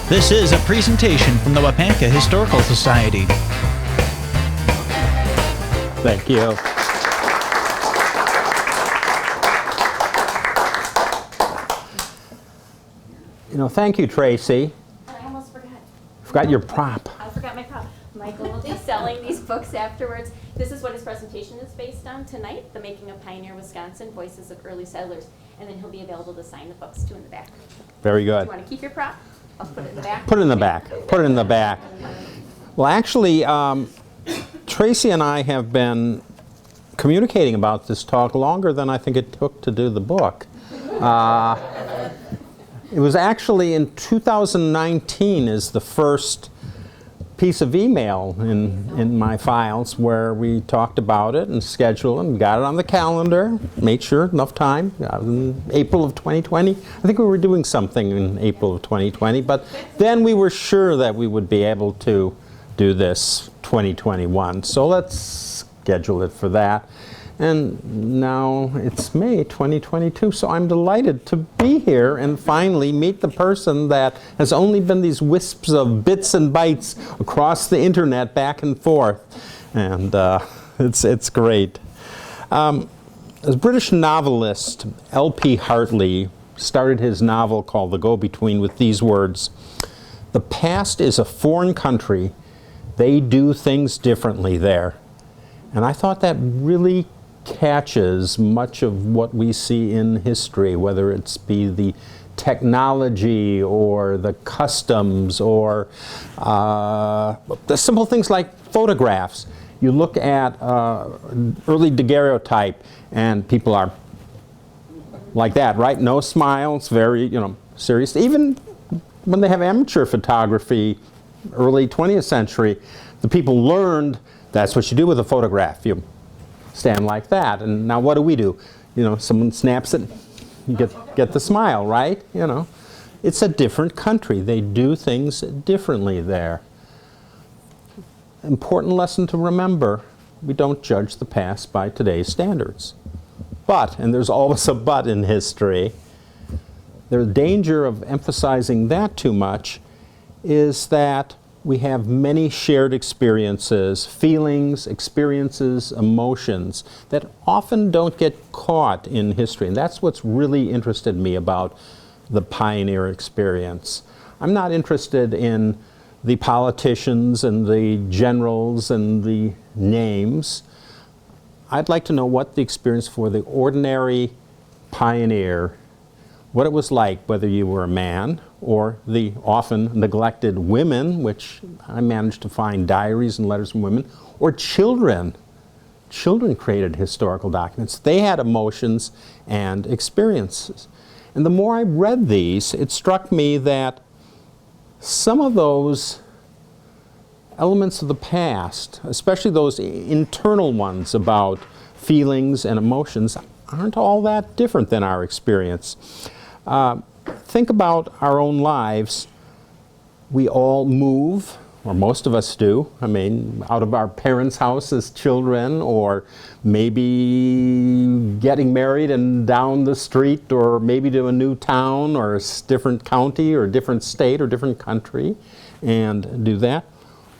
This is a presentation from the Waupaca Historical Society. Thank you. Thank you, Tracy. I almost forgot. Forgot your prop. I forgot my prop. Michael will be selling these books afterwards. This is what his presentation is based on tonight, The Making of Pioneer Wisconsin, Voices of Early Settlers. And then he'll be available to sign the books too in the back. Very Do good. you want to keep your prop? I'll put it in the back. Put it in the back. Put it in the back. Well, actually, Tracy and I have been communicating about this talk longer than I think it took to do the book. It was actually in 2019 is the first piece of email in my files where we talked about it and scheduled it and got it on the calendar, made sure enough time. In April of 2020. I think we were doing something in April of 2020, but then we were sure that we would be able to do this 2021. So let's schedule it for that. And now it's May 2022, so I'm delighted to be here and finally meet the person that has only been these wisps of bits and bytes across the internet back and forth. And it's great. A British novelist, L.P. Hartley, started his novel called The Go-Between with these words: "The past is a foreign country. They do things differently there." And I thought that really catches much of what we see in history, whether it's be the technology or the customs or the simple things like photographs. You look at early daguerreotype and people are like that, right? No smiles, very, serious. Even when they have amateur photography, early 20th century, the people learned that's what you do with a photograph. You stand like that. And now what do? Someone snaps it, you get the smile, right? It's a different country. They do things differently there. Important lesson to remember: we don't judge the past by today's standards. But, and there's always a but in history, the danger of emphasizing that too much is that we have many shared experiences, feelings, experiences, emotions that often don't get caught in history. And that's what's really interested me about the pioneer experience. I'm not interested in the politicians and the generals and the names. I'd like to know what the experience for the ordinary pioneer, what it was like, whether you were a man or the often neglected women, which I managed to find diaries and letters from women, or children. Children created historical documents. They had emotions and experiences. And the more I read these, it struck me that some of those elements of the past, especially those internal ones about feelings and emotions, aren't all that different than our experience. Think about our own lives. We all move, or most of us do, out of our parents' house as children, or maybe getting married and down the street, or maybe to a new town, or a different county, or a different state, or different country, and do that.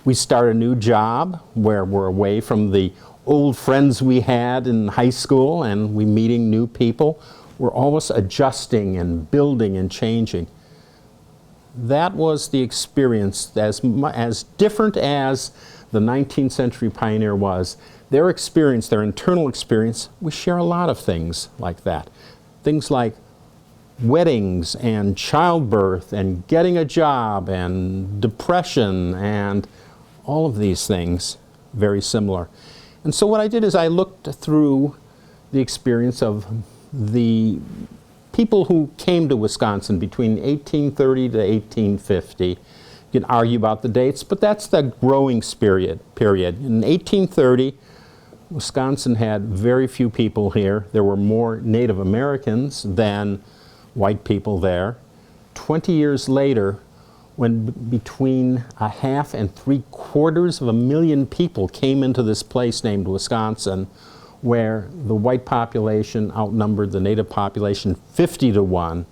We start a new job where we're away from the old friends we had in high school, and we're meeting new people. We're always adjusting and building and changing. That was the experience, as different as the 19th century pioneer was. Their experience, their internal experience, we share a lot of things like that. Things like weddings and childbirth and getting a job and depression and all of these things, very similar. And so what I did is I looked through the experience of the people who came to Wisconsin between 1830 to 1850. You can argue about the dates, but that's the growing period. In 1830, Wisconsin had very few people here. There were more Native Americans than white people there. 20 years later, when between 1/2 and 3/4 of a million people came into this place named Wisconsin, where the white population outnumbered the native population 50 to 1,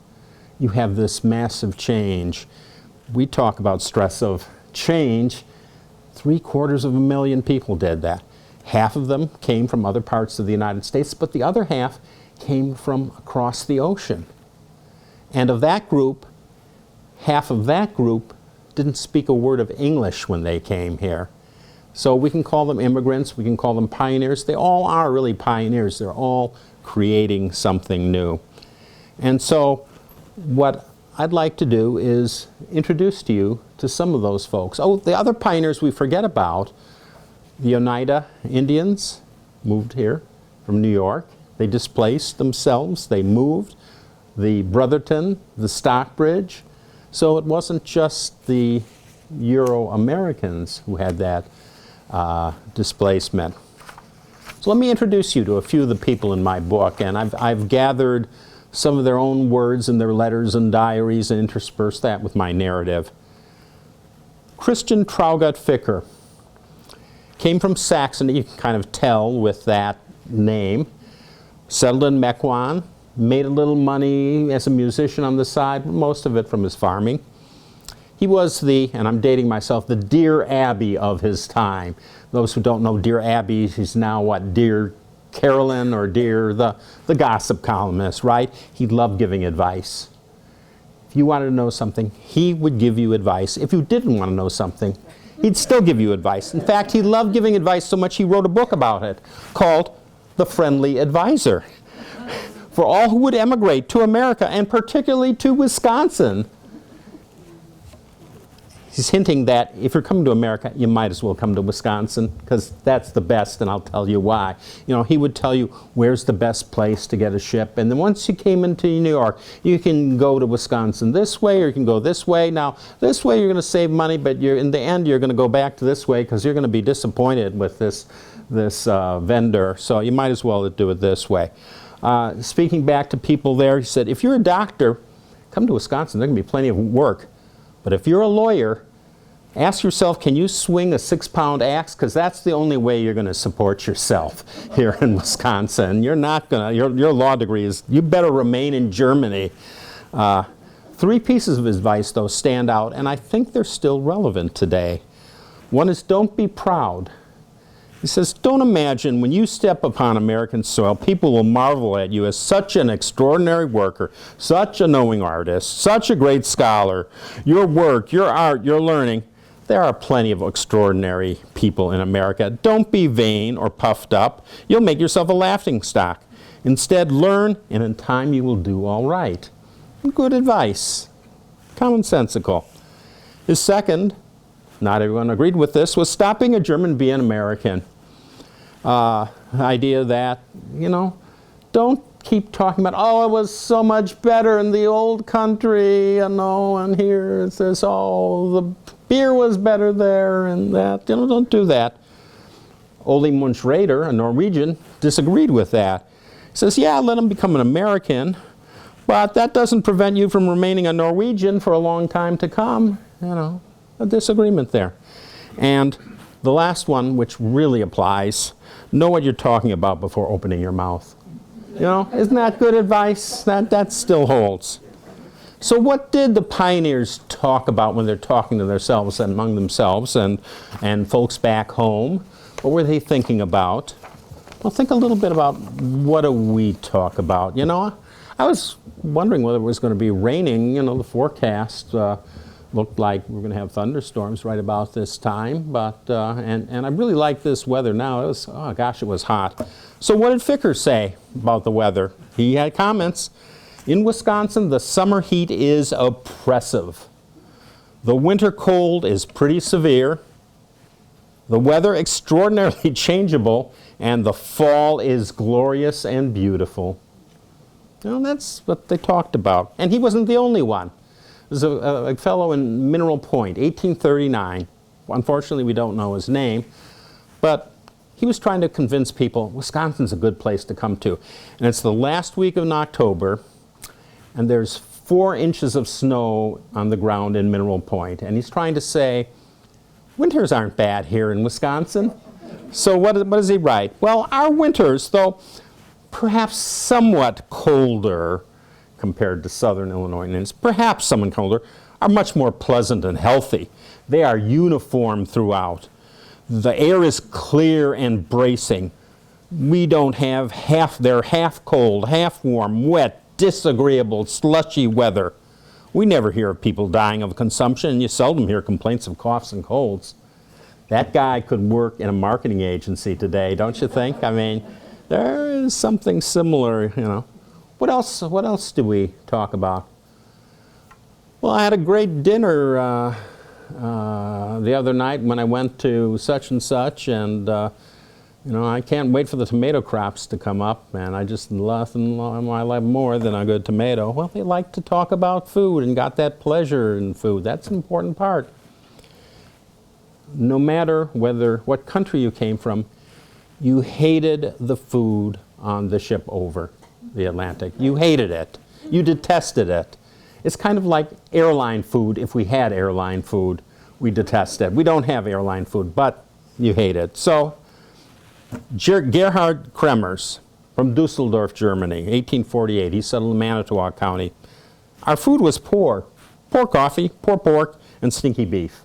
you have this massive change. We talk about stress of change. 750,000 people did that. Half of them came from other parts of the United States, but the other half came from across the ocean. And of that group, half of that group didn't speak a word of English when they came here. So we can call them immigrants, we can call them pioneers. They all are really pioneers. They're all creating something new. And so what I'd like to do is introduce to you to some of those folks. Oh, the other pioneers we forget about, the Oneida Indians moved here from New York. They displaced themselves, they moved. The Brotherton, the Stockbridge. So it wasn't just the Euro-Americans who had that displacement. So let me introduce you to a few of the people in my book, and I've gathered some of their own words in their letters and diaries and interspersed that with my narrative. Christian Traugott Ficker came from Saxony, you can kind of tell with that name, settled in Mequon, made a little money as a musician on the side, most of it from his farming. He was the, and I'm dating myself, the Dear Abby of his time. Those who don't know Dear Abby, he's now what, Dear Carolyn or Dear the gossip columnist, right? He loved giving advice. If you wanted to know something, he would give you advice. If you didn't want to know something, he'd still give you advice. In fact, he loved giving advice so much he wrote a book about it called The Friendly Advisor, for all who would emigrate to America, and particularly to Wisconsin. He's hinting that if you're coming to America, you might as well come to Wisconsin, because that's the best, and I'll tell you why. You know, he would tell you where's the best place to get a ship, and then once you came into New York, you can go to Wisconsin this way, or you can go this way. Now, this way you're going to save money, but in the end you're going to go back to this way, because you're going to be disappointed with this vendor, so you might as well do it this way. Speaking back to people there, he said, if you're a doctor, come to Wisconsin, there's going to be plenty of work. But if you're a lawyer, ask yourself, can you swing a 6-pound axe? Because that's the only way you're going to support yourself here in Wisconsin. You're not going to, your law degree is, you better remain in Germany. 3 pieces of advice, though, stand out, and I think they're still relevant today. One is, don't be proud. He says, don't imagine when you step upon American soil, people will marvel at you as such an extraordinary worker, such a knowing artist, such a great scholar. Your work, your art, your learning. There are plenty of extraordinary people in America. Don't be vain or puffed up. You'll make yourself a laughingstock. Instead, learn, and in time you will do all right. Good advice. Commonsensical. His second, not everyone agreed with this, was stop being a German, be an American. Idea that, you know, don't keep talking about, oh, it was so much better in the old country, you know, and here it says, oh, the beer was better there and that. You know, don't do that. Ole Munch Rader, a Norwegian, disagreed with that. He says, yeah, let him become an American, but that doesn't prevent you from remaining a Norwegian for a long time to come. You know, a disagreement there. And the last one, which really applies, know what you're talking about before opening your mouth. You know, isn't that good advice? That still holds. So what did the pioneers talk about when they're talking to themselves and among themselves and folks back home? What were they thinking about? Well, think a little bit about what do we talk about. You know, I was wondering whether it was going to be raining. You know, the forecast looked like we were going to have thunderstorms right about this time, but and I really like this weather now. It was, oh gosh, it was hot. So what did Ficker say about the weather? He had comments. In Wisconsin, the summer heat is oppressive. The winter cold is pretty severe. The weather extraordinarily changeable, and the fall is glorious and beautiful. You know, that's what they talked about. And he wasn't the only one. There's a fellow in Mineral Point, 1839. Unfortunately, we don't know his name. But he was trying to convince people Wisconsin's a good place to come to. And it's the last week of October, and there's 4 inches of snow on the ground in Mineral Point. And he's trying to say, winters aren't bad here in Wisconsin. So what does he write? Well, our winters, though perhaps somewhat colder compared to southern Illinois Indians, perhaps some in colder, are much more pleasant and healthy. They are uniform throughout. The air is clear and bracing. We don't have they're half cold, half warm, wet, disagreeable, slushy weather. We never hear of people dying of consumption, and you seldom hear complaints of coughs and colds. That guy could work in a marketing agency today, don't you think? I mean, there is something similar, you know. What else do we talk about? Well, I had a great dinner the other night when I went to such and such, and you know, I can't wait for the tomato crops to come up, and I just nothing I like more than a good tomato. Well, they like to talk about food and got that pleasure in food. That's an important part. No matter what country you came from, you hated the food on the ship over the Atlantic. You hated it. You detested it. It's kind of like airline food. If we had airline food, we detest it. We don't have airline food, but you hate it. So, Gerhard Kremers from Dusseldorf, Germany, 1848. He settled in Manitowoc County. Our food was poor. Poor coffee, poor pork, and stinky beef.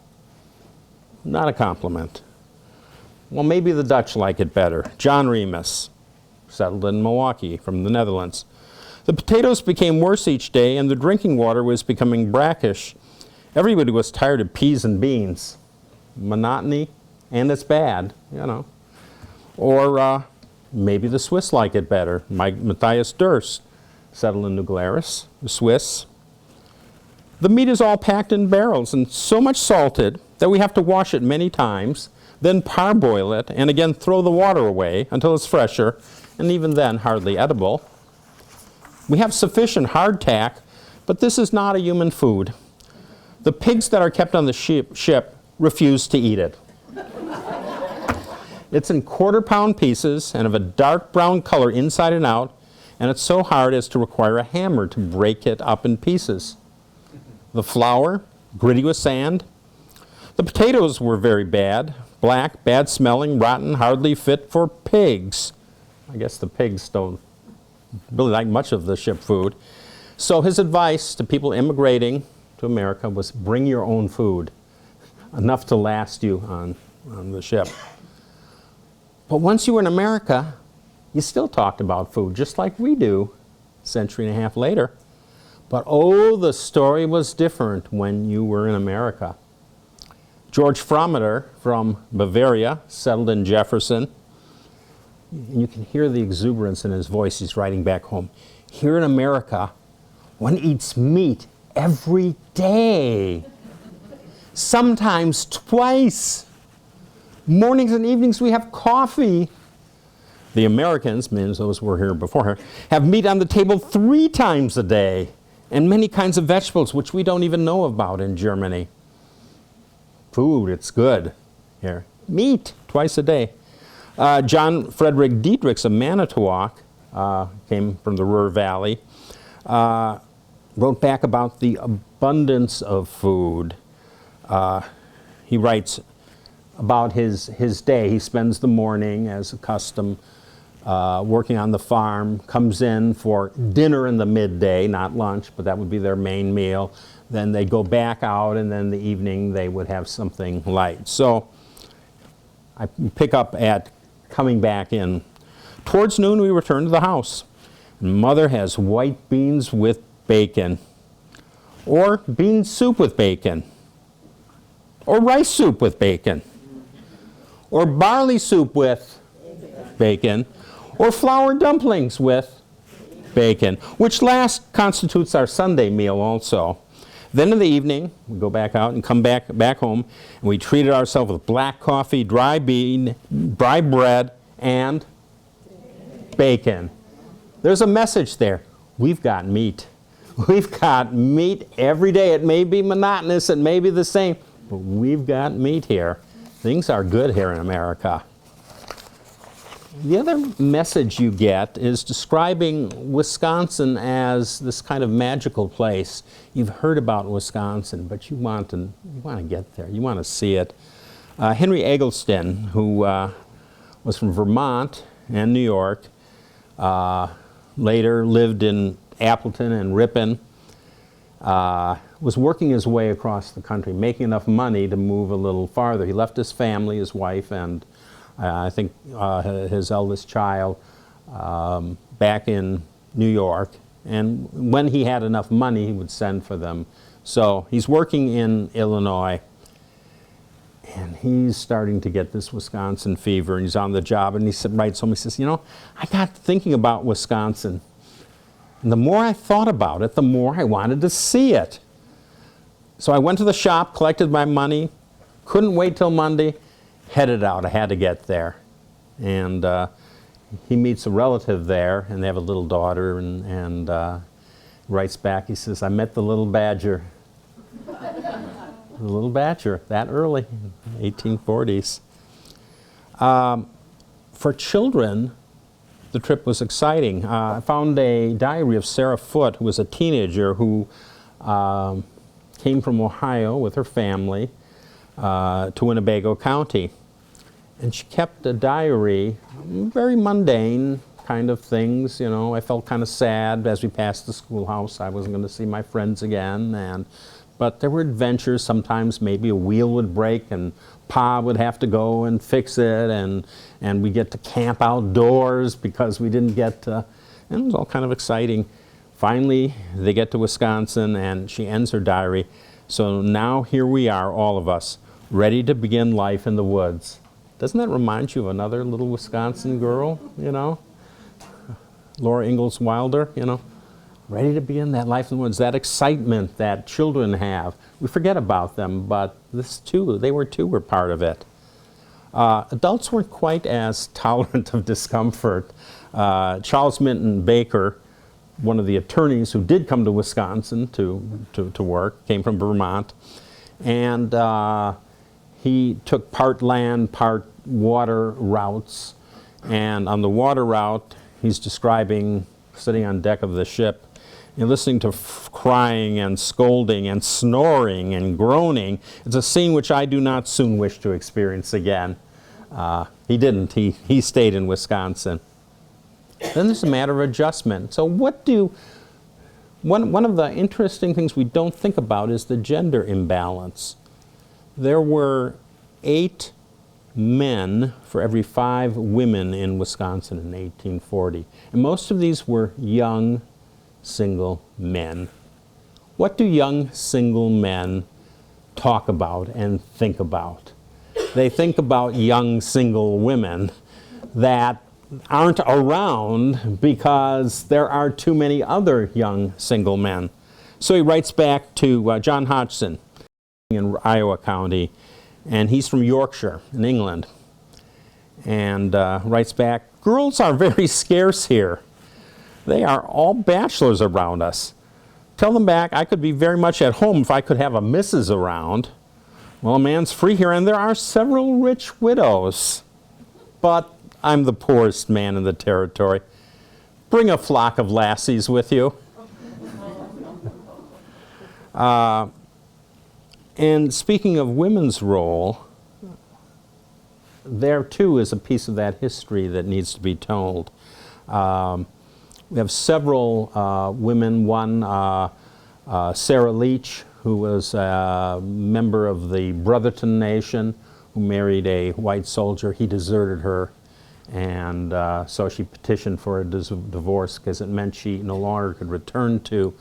Not a compliment. Well, maybe the Dutch like it better. John Remus, settled in Milwaukee from the Netherlands. The potatoes became worse each day, and the drinking water was becoming brackish. Everybody was tired of peas and beans. Monotony, and it's bad, you know. Or maybe the Swiss like it better. Matthias Durst, settled in New Glarus, the Swiss. The meat is all packed in barrels and so much salted that we have to wash it many times, then parboil it, and again throw the water away until it's fresher, and even then hardly edible. We have sufficient hardtack, but this is not a human food. The pigs that are kept on the ship refuse to eat it. It's in quarter-pound pieces and of a dark brown color inside and out, and it's so hard as to require a hammer to break it up in pieces. The flour, gritty with sand. The potatoes were very bad, black, bad-smelling, rotten, hardly fit for pigs. I guess the pigs don't really like much of the ship food. So his advice to people immigrating to America was bring your own food, enough to last you on the ship. But once you were in America, you still talked about food, just like we do a century and a half later. But oh, the story was different when you were in America. George Frometer from Bavaria, settled in Jefferson. And you can hear the exuberance in his voice. He's writing back home. Here in America, one eats meat every day, sometimes twice. Mornings and evenings we have coffee. The Americans, means those who were here before her, have meat on the table 3 times a day, and many kinds of vegetables which we don't even know about in Germany. Food, it's good here. Meat, twice a day. John Frederick Diedrich of Manitowoc, came from the Ruhr Valley, wrote back about the abundance of food. He writes about his day. He spends the morning, as a custom, working on the farm, comes in for dinner in the midday, not lunch, but that would be their main meal. Then they'd go back out, and then the evening they would have something light. So I pick up at coming back in. Towards noon we return to the house. Mother has white beans with bacon, or bean soup with bacon, or rice soup with bacon, or barley soup with bacon, or flour dumplings with bacon, which last constitutes our Sunday meal also. Then in the evening, we go back out and come back home, and we treated ourselves with black coffee, dry bread, and bacon. There's a message there. We've got meat. We've got meat every day. It may be monotonous, it may be the same, but we've got meat here. Things are good here in America. The other message you get is describing Wisconsin as this kind of magical place. You've heard about Wisconsin, but you want to get there. You want to see it. Henry Eggleston, who was from Vermont and New York, later lived in Appleton and Ripon. Was working his way across the country, making enough money to move a little farther. He left his family, his wife, and I think his eldest child back in New York. And when he had enough money, he would send for them. So he's working in Illinois, and he's starting to get this Wisconsin fever, and he's on the job, and he writes home, he says, you know, I got thinking about Wisconsin. And the more I thought about it, the more I wanted to see it. So I went to the shop, collected my money, couldn't wait till Monday, headed out. I had to get there. And he meets a relative there, and they have a little daughter, and writes back, he says, I met the little badger. The little badger, that early, 1840s. For children, the trip was exciting. I found a diary of Sarah Foote, who was a teenager who came from Ohio with her family to Winnebago County. And she kept a diary, very mundane kind of things, you know. I felt kind of sad as we passed the schoolhouse. I wasn't going to see my friends again, but there were adventures. Sometimes maybe a wheel would break and Pa would have to go and fix it, and we get to camp outdoors because we didn't get to, and it was all kind of exciting. Finally, they get to Wisconsin, and she ends her diary. So now here we are, all of us, ready to begin life in the woods. Doesn't that remind you of another little Wisconsin girl, you know? Laura Ingalls Wilder, you know? Ready to begin that life in the woods, that excitement that children have. We forget about them, but this too, they were part of it. Adults weren't quite as tolerant of discomfort. Charles Minton Baker, one of the attorneys who did come to Wisconsin to work, came from Vermont, and he took part land, part water routes, and on the water route, he's describing sitting on deck of the ship and listening to crying and scolding and snoring and groaning. It's a scene which I do not soon wish to experience again. He didn't. He stayed in Wisconsin. Then there's a matter of adjustment. So one of the interesting things we don't think about is the gender imbalance. There were 8 men for every 5 women in Wisconsin in 1840. And most of these were young, single men. What do young, single men talk about and think about? They think about young, single women that aren't around because there are too many other young, single men. So he writes back to John Hodgson in Iowa County, and he's from Yorkshire in England, and writes back, girls are very scarce here. They are all bachelors around us. Tell them back I could be very much at home if I could have a missus around. Well, a man's free here, and there are several rich widows, but I'm the poorest man in the territory. Bring a flock of lassies with you. And speaking of women's role, there too is a piece of that history that needs to be told. We have several women. One, Sarah Leach, who was a member of the Brotherton Nation, who married a white soldier. He deserted her, and so she petitioned for a divorce because it meant she no longer could return to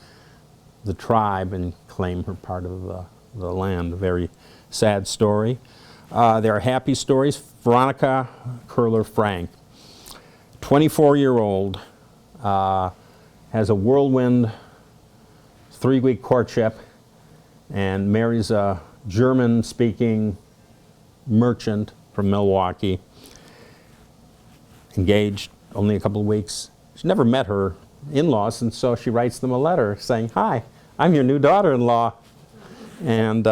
the tribe and claim her part of the land. A very sad story. There are happy stories. Veronica Curler Frank, 24-year-old, has a whirlwind 3-week courtship and marries a German-speaking merchant from Milwaukee. Engaged only a couple of weeks. She never met her in-laws, and so she writes them a letter saying, "Hi, I'm your new daughter-in-law." And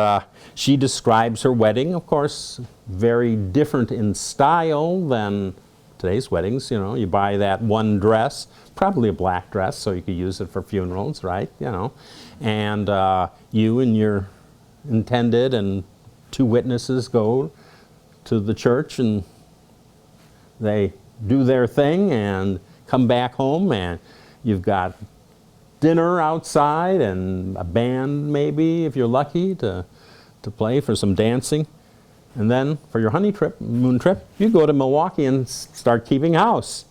she describes her wedding, of course, very different in style than today's weddings. You know, you buy that one dress, probably a black dress, so you could use it for funerals, right? You know, and you and your intended and 2 witnesses go to the church, and they do their thing and come back home, and you've got dinner outside and a band maybe, if you're lucky, to play for some dancing. And then for your moon trip, you go to Milwaukee and start keeping house.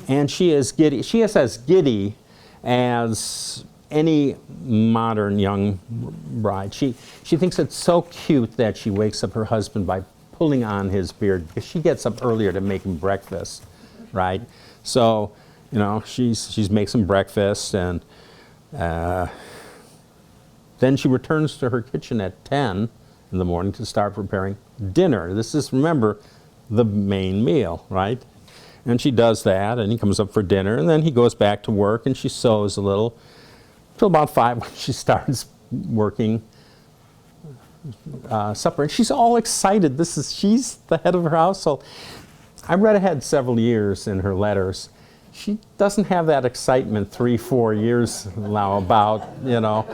And she is giddy. She is as giddy as any modern young bride. She thinks it's so cute that she wakes up her husband by pulling on his beard, because she gets up earlier to make him breakfast, right? So, you know, she's makes him breakfast, and then she returns to her kitchen at 10 in the morning to start preparing dinner. This is, remember, the main meal, right? And she does that, and he comes up for dinner, and then he goes back to work, and she sews a little till about 5 when she starts working supper. And she's all excited. She's the head of her household. I read ahead several years in her letters. She doesn't have that excitement 3-4 years now about, you know,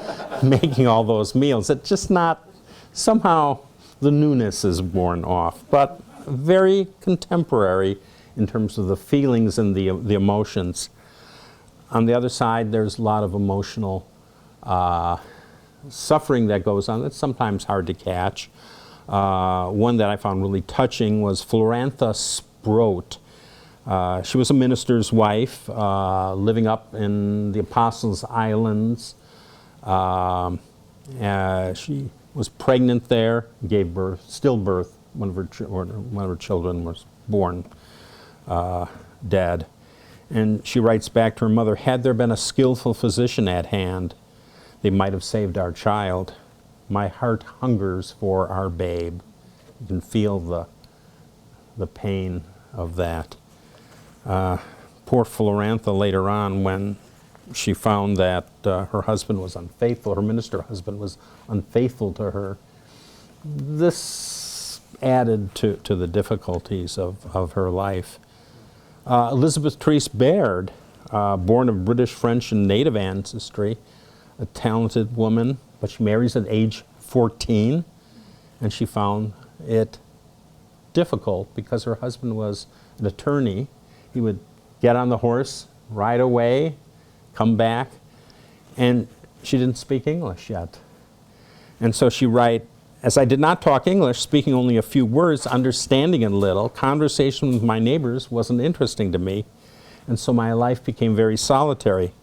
making all those meals. It's just not, somehow the newness is worn off, but very contemporary in terms of the feelings and the emotions. On the other side, there's a lot of emotional suffering that goes on that's sometimes hard to catch. One that I found really touching was Florantha Sproat. She was a minister's wife living up in the Apostles' Islands. She was pregnant there, gave birth, stillbirth. One of her children was born dead. And she writes back to her mother, "Had there been a skillful physician at hand, they might have saved our child. My heart hungers for our babe." You can feel the pain of that. Poor Florantha later on, when she found that her husband was unfaithful, her minister husband was unfaithful to her, this added to the difficulties of her life. Elizabeth Therese Baird, born of British, French, and native ancestry, a talented woman, but she marries at age 14, and she found it difficult because her husband was an attorney. He would get on the horse, ride away, come back, and she didn't speak English yet. And so she writes, "As I did not talk English, speaking only a few words, understanding a little, conversation with my neighbors wasn't interesting to me, and so my life became very solitary.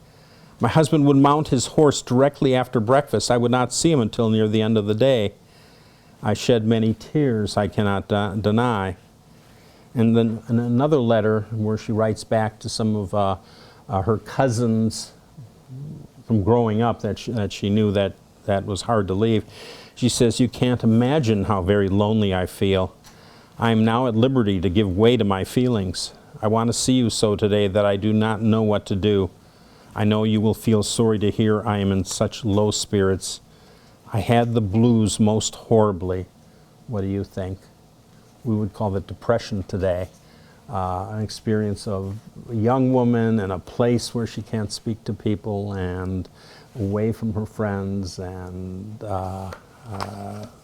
My husband would mount his horse directly after breakfast. I would not see him until near the end of the day. I shed many tears, I cannot deny." And then in another letter where she writes back to some of her cousins from growing up that she knew that was hard to leave, she says, "You can't imagine how very lonely I feel. I am now at liberty to give way to my feelings. I want to see you so today that I do not know what to do. I know you will feel sorry to hear I am in such low spirits. I had the blues most horribly." What do you think? We would call it depression today. An experience of a young woman in a place where she can't speak to people and away from her friends, and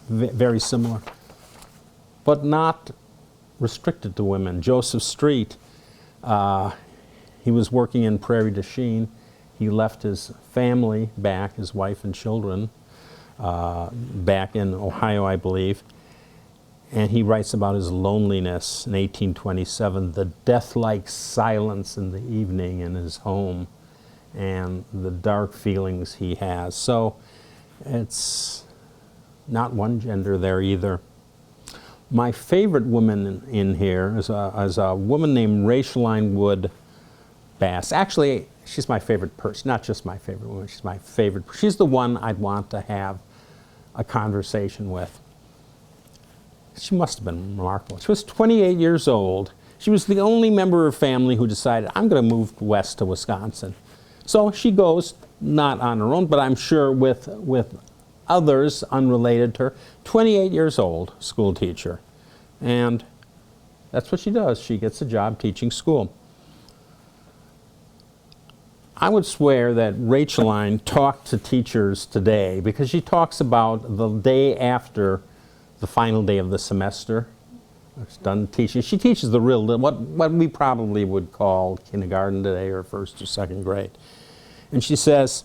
very similar, but not restricted to women. Joseph Street, he was working in Prairie du Chien. He left his family back, his wife and children, back in Ohio, I believe. And he writes about his loneliness in 1827, the death-like silence in the evening in his home, and the dark feelings he has. So it's not one gender there either. My favorite woman in here is a woman named Racheline Wood Bass. Actually, she's my favorite person, not just my favorite woman, she's my favorite. She's the one I'd want to have a conversation with. She must have been remarkable. She was 28 years old. She was the only member of her family who decided, I'm going to move west to Wisconsin. So she goes, not on her own, but I'm sure with others unrelated to her. 28 years old, school teacher. And that's what she does. She gets a job teaching school. I would swear that Racheline talked to teachers today, because she talks about the day after the final day of the semester. She's done teaching. She teaches the real, what we probably would call kindergarten today, or first or second grade. And she says,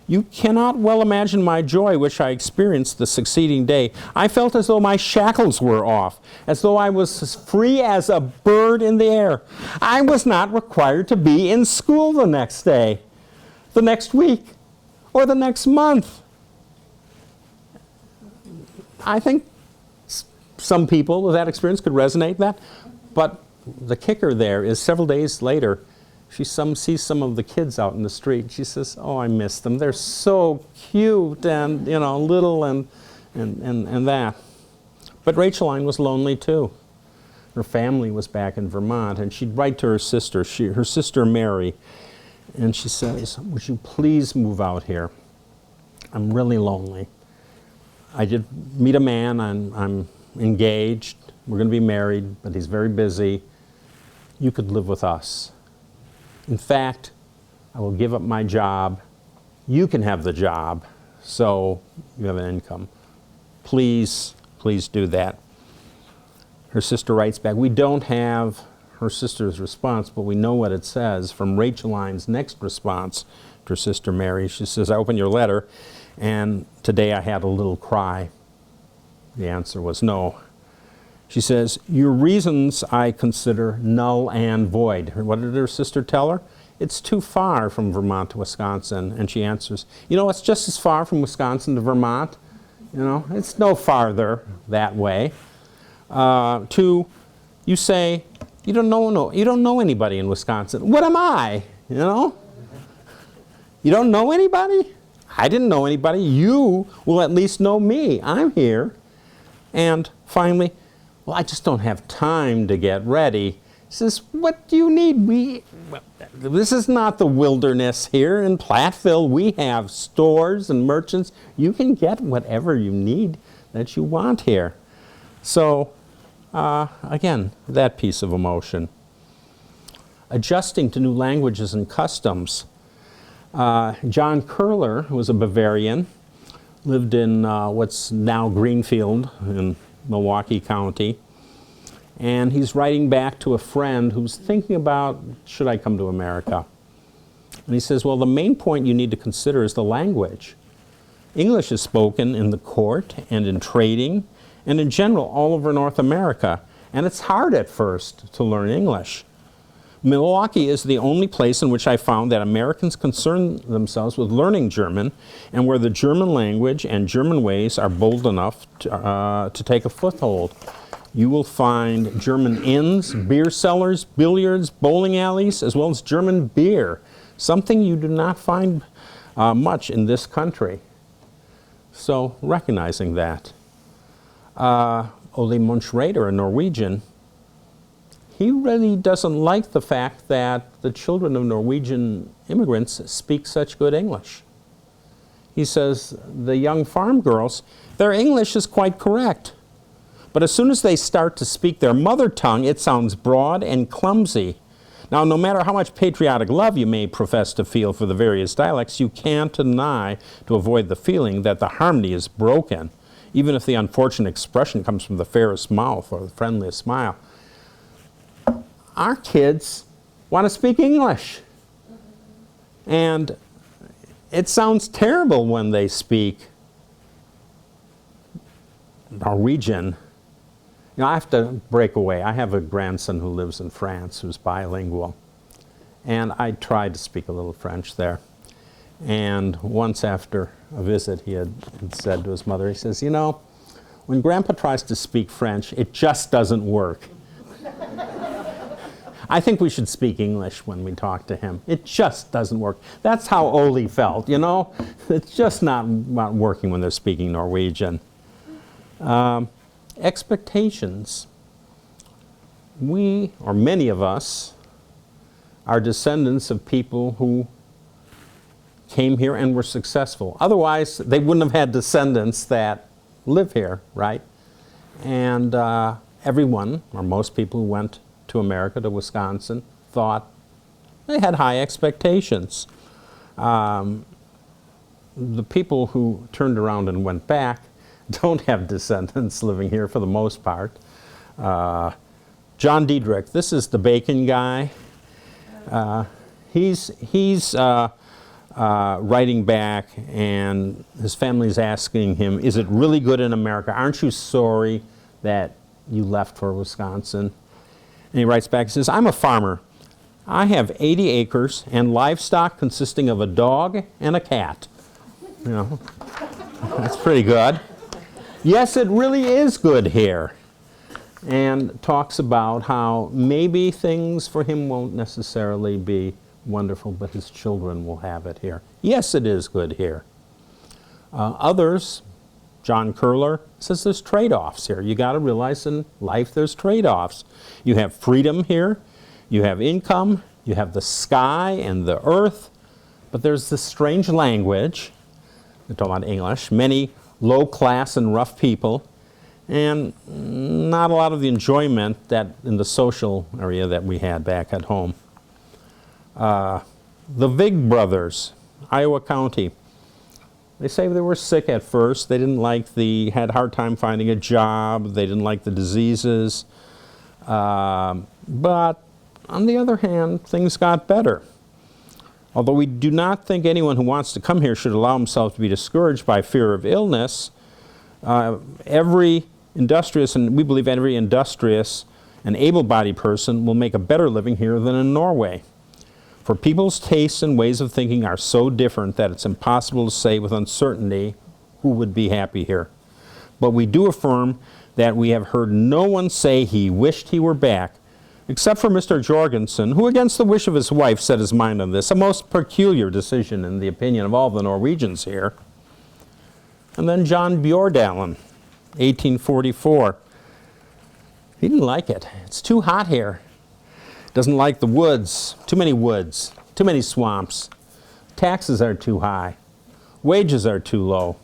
"You cannot well imagine my joy which I experienced the succeeding day. I felt as though my shackles were off, as though I was as free as a bird in the air. I was not required to be in school the next day, the next week, or the next month." I think some people with that experience could resonate with that, but the kicker there is several days later, she sees some of the kids out in the street. She says, "Oh, I miss them. They're so cute and, little and that." But Racheline was lonely too. Her family was back in Vermont, and she'd write to her sister, her sister Mary, and she says, "Would you please move out here? I'm really lonely. I did meet a man, I'm engaged, we're going to be married, but he's very busy. You could live with us. In fact, I will give up my job. You can have the job, so you have an income. Please, please do that." Her sister writes back. We don't have her sister's response, but we know what it says from Racheline's next response to her sister Mary. She says, "I opened your letter, and today I had a little cry." The answer was no. She says, "Your reasons I consider null and void." What did her sister tell her? It's too far from Vermont to Wisconsin. And she answers, it's just as far from Wisconsin to Vermont. It's no farther that way. Two, you say, you don't know anybody in Wisconsin. What am I? You don't know anybody? I didn't know anybody. You will at least know me. I'm here. And finally, "Well, I just don't have time to get ready." He says, "What do you need? This is not the wilderness here in Platteville. We have stores and merchants. You can get whatever you need that you want here." So, again, that piece of emotion. Adjusting to new languages and customs. John Kerler, who was a Bavarian, lived in what's now Greenfield in Milwaukee County. And he's writing back to a friend who's thinking about, should I come to America? And he says, well, the main point you need to consider is the language. English is spoken in the court and in trading and in general all over North America. And it's hard at first to learn English. Milwaukee is the only place in which I found that Americans concern themselves with learning German and where the German language and German ways are bold enough to take a foothold. You will find German inns, beer cellars, billiards, bowling alleys, as well as German beer, something you do not find much in this country. So recognizing that. Ole Munchrader, a Norwegian, he really doesn't like the fact that the children of Norwegian immigrants speak such good English. He says the young farm girls, their English is quite correct. But as soon as they start to speak their mother tongue, it sounds broad and clumsy. Now, no matter how much patriotic love you may profess to feel for the various dialects, you can't deny to avoid the feeling that the harmony is broken, even if the unfortunate expression comes from the fairest mouth or the friendliest smile. Our kids want to speak English. And it sounds terrible when they speak Norwegian. I have to break away. I have a grandson who lives in France who's bilingual. And I tried to speak a little French there. And once after a visit, he had said to his mother, he says, when Grandpa tries to speak French, it just doesn't work. I think we should speak English when we talk to him. It just doesn't work. That's how Ole felt, It's just not working when they're speaking Norwegian. Expectations. We, or many of us, are descendants of people who came here and were successful. Otherwise, they wouldn't have had descendants that live here, right? And everyone, or most people who went to America, to Wisconsin, thought they had high expectations. The people who turned around and went back don't have descendants living here for the most part. John Diedrich, this is the bacon guy. He's writing back, and his family's asking him, is it really good in America? Aren't you sorry that you left for Wisconsin? And he writes back, he says, I'm a farmer. I have 80 acres and livestock consisting of a dog and a cat. You know, that's pretty good. Yes, it really is good here. And talks about how maybe things for him won't necessarily be wonderful, but his children will have it here. Yes, it is good here. Others, John Kerler, says there's trade-offs here. You got to realize in life there's trade-offs. You have freedom here, you have income, you have the sky and the earth, but there's this strange language, we're talking about English, many low-class and rough people, and not a lot of the enjoyment that in the social area that we had back at home. The Vig brothers, Iowa County, they say they were sick at first. They didn't like had a hard time finding a job. They didn't like the diseases. But on the other hand, things got better. Although we do not think anyone who wants to come here should allow himself to be discouraged by fear of illness, every industrious, and we believe every industrious and able-bodied person will make a better living here than in Norway. For people's tastes and ways of thinking are so different that it's impossible to say with uncertainty who would be happy here. But we do affirm that we have heard no one say he wished he were back, except for Mr. Jorgensen, who against the wish of his wife set his mind on this, a most peculiar decision in the opinion of all the Norwegians here. And then John Bjordalen, 1844. He didn't like it. It's too hot here. Doesn't like the woods, too many swamps. Taxes are too high. Wages are too low.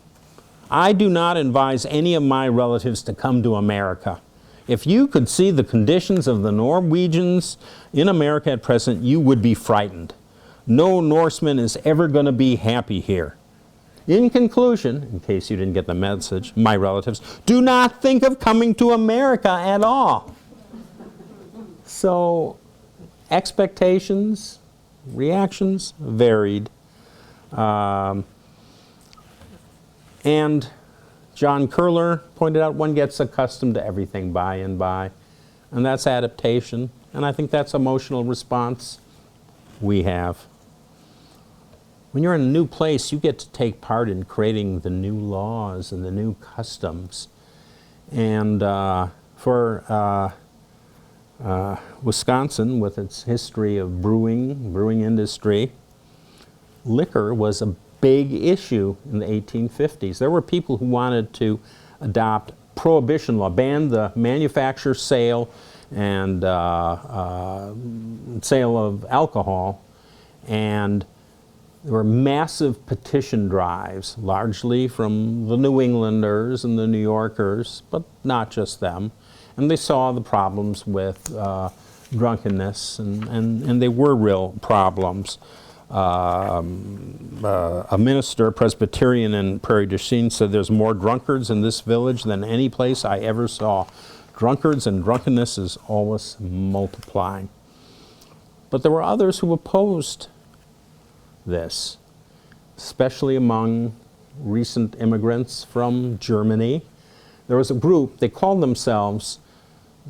I do not advise any of my relatives to come to America. If you could see the conditions of the Norwegians in America at present, you would be frightened. No Norseman is ever going to be happy here. In conclusion, in case you didn't get the message, my relatives, do not think of coming to America at all. So, expectations, reactions varied. And John Kerler pointed out one gets accustomed to everything by and by, and that's adaptation, and I think that's emotional response we have. When you're in a new place, you get to take part in creating the new laws and the new customs. And for Wisconsin, with its history of brewing industry, liquor was a big issue in the 1850s. There were people who wanted to adopt prohibition law, ban the manufacture, sale, and sale of alcohol. And there were massive petition drives, largely from the New Englanders and the New Yorkers, but not just them. And they saw the problems with drunkenness, and they were real problems. A minister, Presbyterian in Prairie du Chien, said there's more drunkards in this village than any place I ever saw. Drunkards and drunkenness is always multiplying. But there were others who opposed this, especially among recent immigrants from Germany. There was a group, they called themselves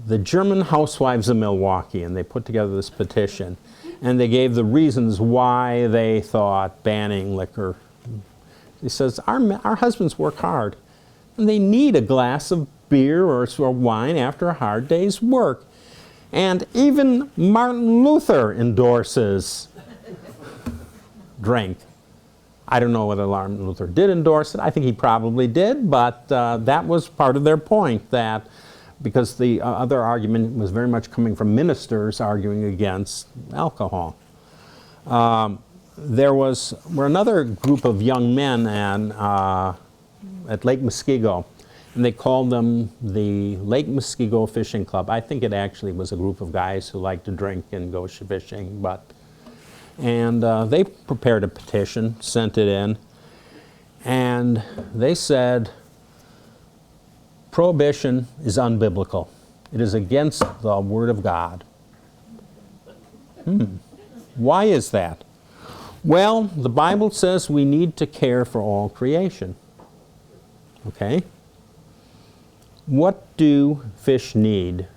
the German Housewives of Milwaukee, and they put together this petition. And they gave the reasons why they thought banning liquor. He says, our husbands work hard, and they need a glass of beer or wine after a hard day's work. And even Martin Luther endorses drink. I don't know whether Martin Luther did endorse it. I think he probably did, but that was part of their point, that because the other argument was very much coming from ministers arguing against alcohol. There were another group of young men at Lake Muskego, and they called them the Lake Muskego Fishing Club. I think it actually was a group of guys who liked to drink and go fishing, and they prepared a petition, sent it in, and they said, prohibition is unbiblical. It is against the Word of God. Why is that? Well, the Bible says we need to care for all creation. Okay? What do fish need?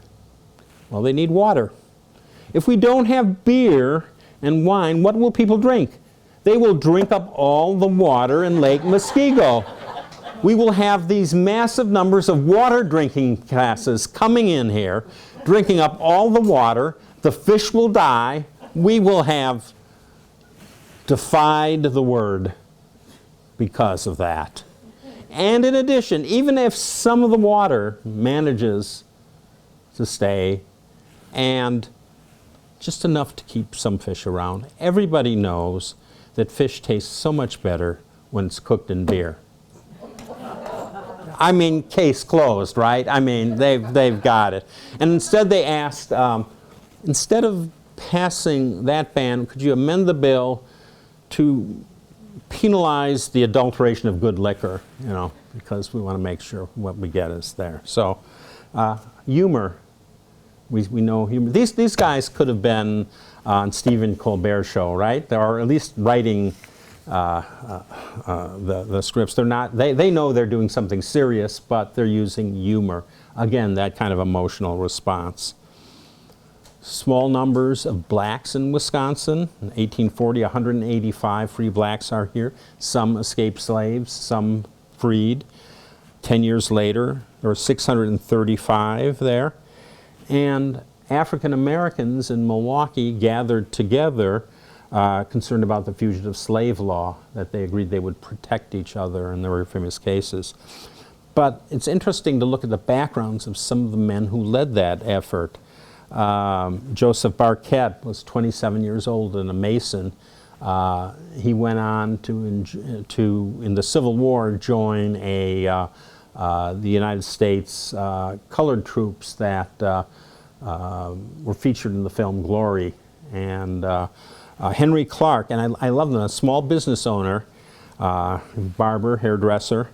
Well, they need water. If we don't have beer and wine, what will people drink? They will drink up all the water in Lake Muskego. We will have these massive numbers of water drinking classes coming in here, drinking up all the water. The fish will die. We will have defied the word because of that. And in addition, even if some of the water manages to stay and just enough to keep some fish around, everybody knows that fish tastes so much better when it's cooked in beer. I mean, case closed, right? I mean, they've got it. And instead they asked, instead of passing that ban, could you amend the bill to penalize the adulteration of good liquor, you know, because we want to make sure what we get is there. So, humor. We know humor. These guys could have been on Stephen Colbert's show, right? Or at least writing the scripts. They're not. They know they're doing something serious, but they're using humor. Again, that kind of emotional response. Small numbers of blacks in Wisconsin. In 1840, 185 free blacks are here. Some escaped slaves, some freed. 10 years later, there were 635 there. And African Americans in Milwaukee gathered together, concerned about the fugitive slave law, that they agreed they would protect each other, and there were famous cases. But it's interesting to look at the backgrounds of some of the men who led that effort. Joseph Barquette was 27 years old and a Mason. He went on to in the Civil War, join the United States colored troops that were featured in the film Glory. And Henry Clark, and I love them, a small business owner, barber, hairdresser,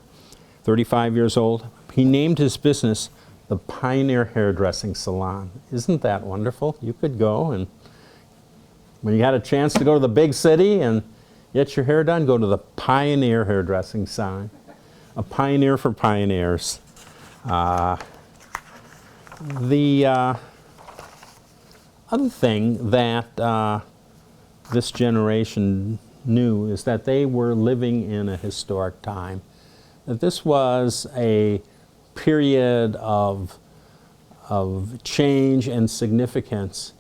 35 years old. He named his business the Pioneer Hairdressing Salon. Isn't that wonderful? You could go, and when you had a chance to go to the big city and get your hair done, go to the Pioneer Hairdressing Salon. A pioneer for pioneers. The other thing that this generation knew is that they were living in a historic time. That this was a period of change and significance.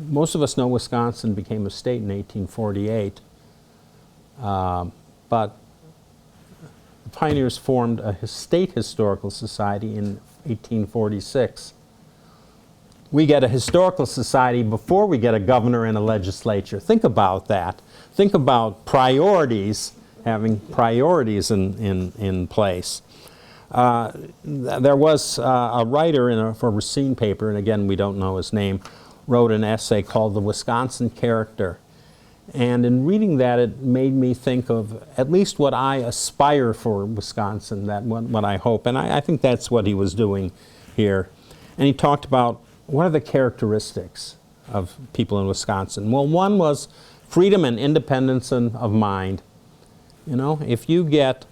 Most of us know Wisconsin became a state in 1848, but the pioneers formed a state historical society in 1846. We get a historical society before we get a governor and a legislature. Think about that. Think about priorities, having priorities in place. There was a writer for a Racine paper, and again, we don't know his name, wrote an essay called The Wisconsin Character. And in reading that, it made me think of at least what I aspire for Wisconsin, what I hope. And I think that's what he was doing here. And he talked about what are the characteristics of people in Wisconsin. Well, one was freedom and independence of mind. You know, if you get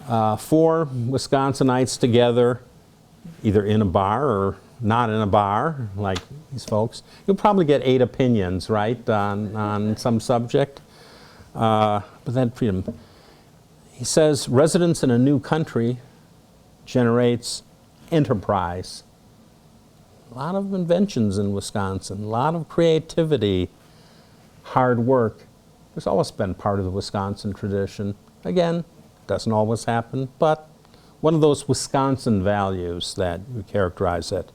4 Wisconsinites together, either in a bar or not in a bar, like these folks, you'll probably get 8 opinions, right, on some subject. But that freedom. He says residence in a new country generates enterprise. A lot of inventions in Wisconsin, a lot of creativity, hard work. There's always been part of the Wisconsin tradition. Again, doesn't always happen, but one of those Wisconsin values that would characterize it.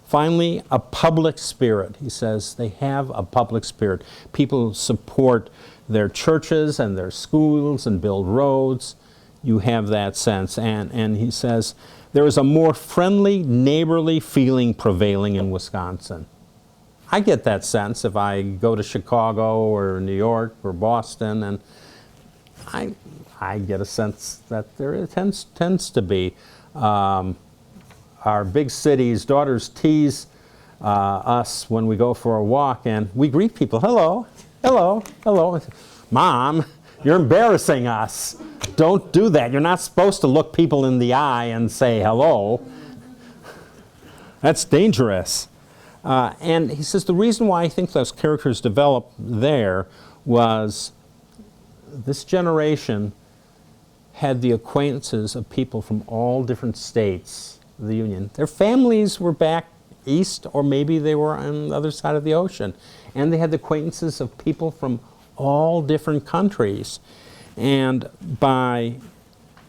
Finally, a public spirit. He says they have a public spirit. People support their churches and their schools and build roads. You have that sense. And he says there is a more friendly, neighborly feeling prevailing in Wisconsin. I get that sense if I go to Chicago or New York or Boston, and I get a sense that there tends to be. Our big cities, daughters tease us when we go for a walk and we greet people, hello, hello, hello. Mom, you're embarrassing us. Don't do that. You're not supposed to look people in the eye and say hello. That's dangerous. And he says the reason why I think those characters developed there was this generation had the acquaintances of people from all different states of the Union. Their families were back east, or maybe they were on the other side of the ocean. And they had the acquaintances of people from all different countries. And by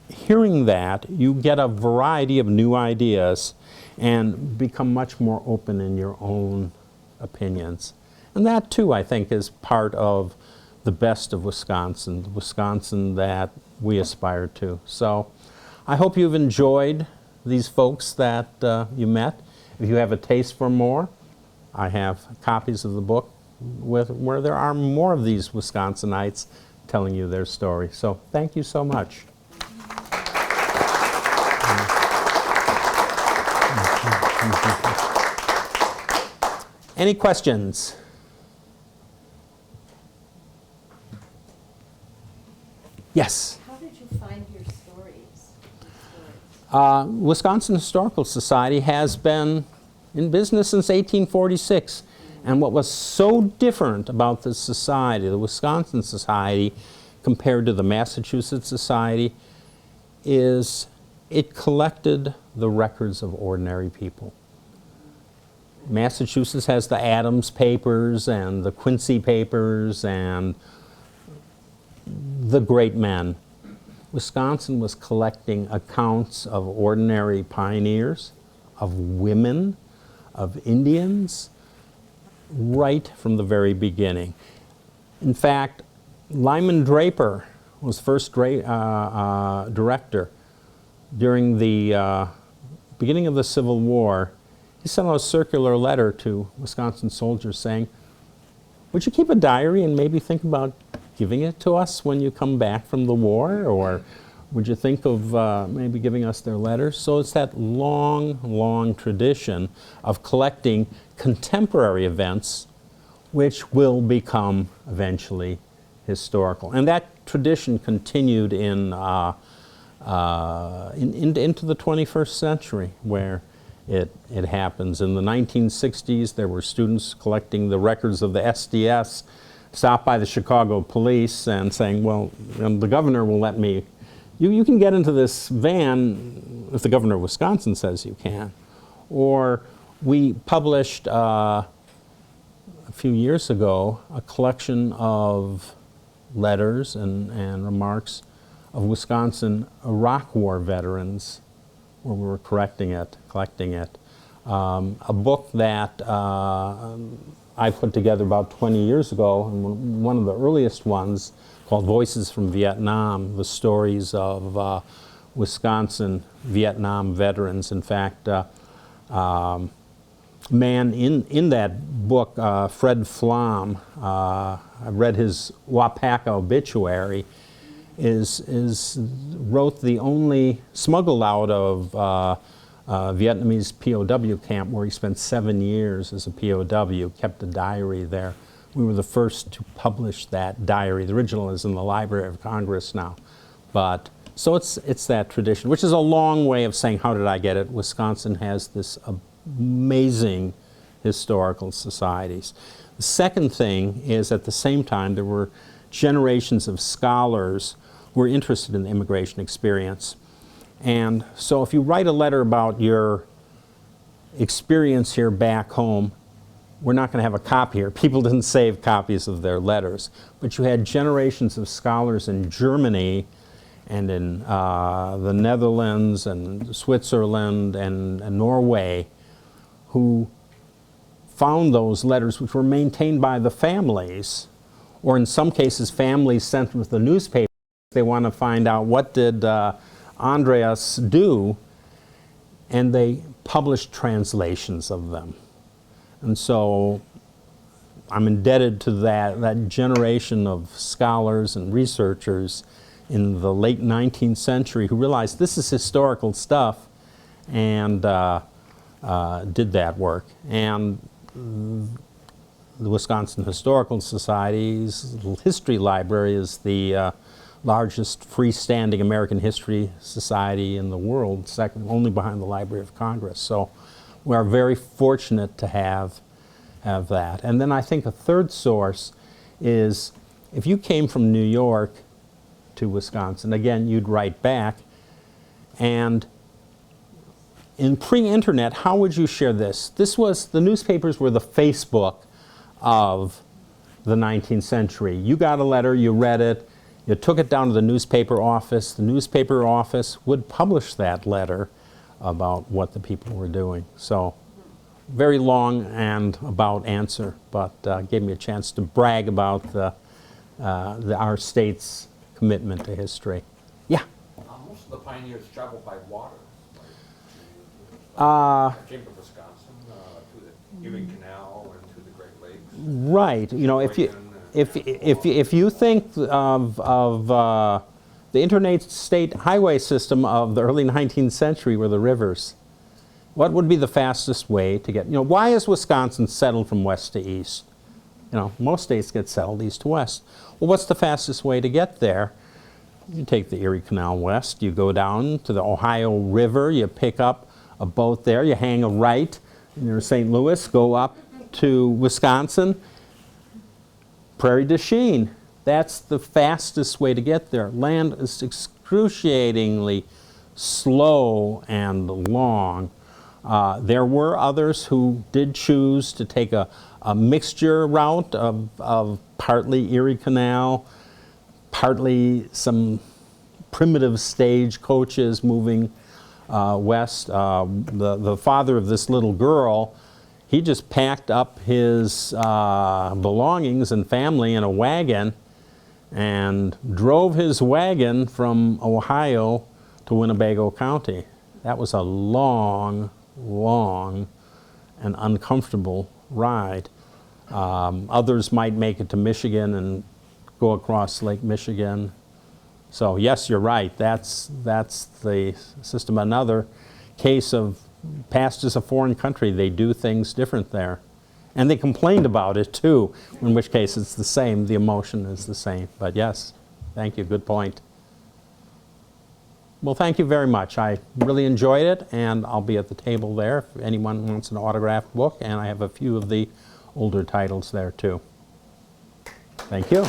hearing that, you get a variety of new ideas and become much more open in your own opinions. And that, too, I think, is part of the best of Wisconsin, the Wisconsin that we aspire to. So I hope you've enjoyed these folks that you met. If you have a taste for more, I have copies of the book where there are more of these Wisconsinites telling you their story. So thank you so much. Any questions? Yes? How did you find your stories? Wisconsin Historical Society has been in business since 1846. And what was so different about this society, the Wisconsin Society, compared to the Massachusetts Society, is it collected the records of ordinary people. Massachusetts has the Adams Papers and the Quincy Papers and the great men. Wisconsin was collecting accounts of ordinary pioneers, of women, of Indians, right from the very beginning. In fact, Lyman Draper was first director during the beginning of the Civil War. He sent out a circular letter to Wisconsin soldiers saying, would you keep a diary and maybe think about giving it to us when you come back from the war? Or would you think of maybe giving us their letters? So it's that long, long tradition of collecting contemporary events which will become eventually historical. And that tradition continued into the 21st century, where it happens. In the 1960s, there were students collecting the records of the SDS, stopped by the Chicago police and saying, well, the governor will let me, you can get into this van if the governor of Wisconsin says you can. Or we published a few years ago a collection of letters and remarks of Wisconsin Iraq War veterans, where we were collecting it. A book that I put together about 20 years ago, and one of the earliest ones, called Voices from Vietnam, the stories of Wisconsin Vietnam veterans. In fact, man in that book, Fred Flom, I read his Waupaca obituary, wrote the only smuggled out of Vietnamese POW camp where he spent 7 years as a POW, kept a diary there. We were the first to publish that diary. The original is in the Library of Congress now. But so it's that tradition, which is a long way of saying, how did I get it? Wisconsin has this amazing historical societies. The second thing is, at the same time, there were generations of scholars who were interested in the immigration experience. And so if you write a letter about your experience here back home, we're not going to have a copy here. People didn't save copies of their letters. But you had generations of scholars in Germany and in the Netherlands and Switzerland and Norway who found those letters, which were maintained by the families, or in some cases families sent with the newspaper. They want to find out, what did Andreas do? And they published translations of them. And so I'm indebted to that generation of scholars and researchers in the late 19th century who realized this is historical stuff, and did that work. And the Wisconsin Historical Society's history library is the largest freestanding American history society in the world, second only behind the Library of Congress. So we are very fortunate to have that. And then I think a third source is if you came from New York to Wisconsin, again, you'd write back. And in pre-internet, how would you share this? The newspapers were the Facebook of the 19th century. You got a letter, you read it, you took it down to the newspaper office. The newspaper office would publish that letter about what the people were doing. So very long and about answer, but gave me a chance to brag about our state's commitment to history. Yeah? Most of the pioneers traveled by water. Came to Wisconsin, to the Erie Canal and to the Great Lakes. Right. You know, if you think of the interstate highway system of the early 19th century were the rivers, what would be the fastest way to get, why is Wisconsin settled from west to east? Most states get settled east to west. Well, what's the fastest way to get there? You take the Erie Canal west, you go down to the Ohio River, you pick up a boat there, you hang a right near St. Louis, go up to Wisconsin, Prairie du Chien. That's the fastest way to get there. Land is excruciatingly slow and long. There were others who did choose to take a mixture route of partly Erie Canal, partly some primitive stage coaches moving west. The father of this little girl, he just packed up his belongings and family in a wagon and drove his wagon from Ohio to Winnebago County. That was a long, long and uncomfortable ride. Others might make it to Michigan and go across Lake Michigan. So yes, you're right. That's the system. Another case of past is a foreign country. They do things different there. And they complained about it too, in which case it's the same. The emotion is the same. But yes, thank you. Good point. Well, thank you very much. I really enjoyed it, and I'll be at the table there if anyone wants an autographed book, and I have a few of the older titles there too. Thank you.